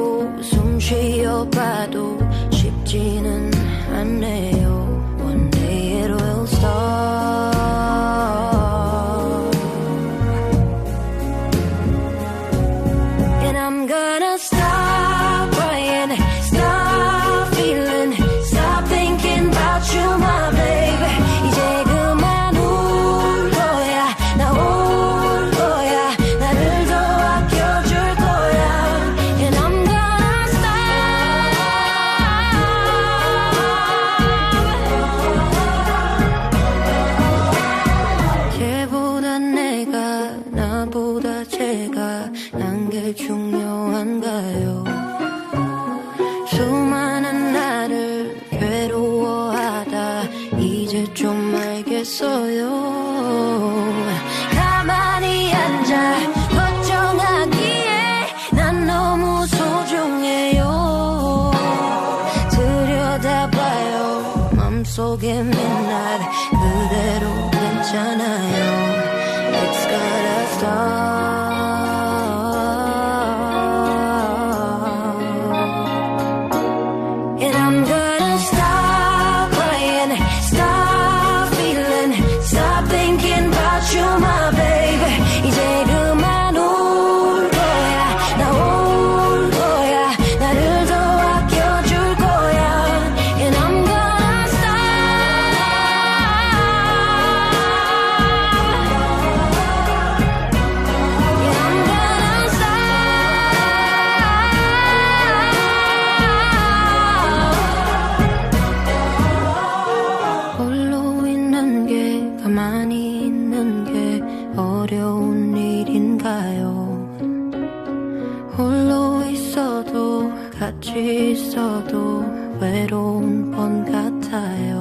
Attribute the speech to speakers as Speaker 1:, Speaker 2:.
Speaker 1: 그래도 숨 쉬어봐도 쉽지는 않네요. One day it will start. And I'm gonna stop crying, stop feeling, stop thinking about you, my baby. 이제 그만 울 거야, 나 올 거야, 나를 더 아껴줄 거야. And I'm gonna stop. 걔보다 내가, 나보다 제가 난 게 중요한가요? 수많은 나를 괴로워하다 이제 좀 알겠어요. 가만히 앉아 걱정하기에 난 너무 소중해요. 들여다봐요 맘속에 맨날 그대로 괜찮아요. It's gotta stop. And I'm gonna stop crying, stop feeling, stop thinking about you, my baby. 이제 그만 울 거야, 나 올 거야, 나를 더 아껴줄 거야. And I'm gonna stop. Yeah, I'm gonna stop. 홀로 있는 게 가만히 있는 게 어려운 일인가요? 홀로 있어도 같이 있어도 외로운 번 같아요.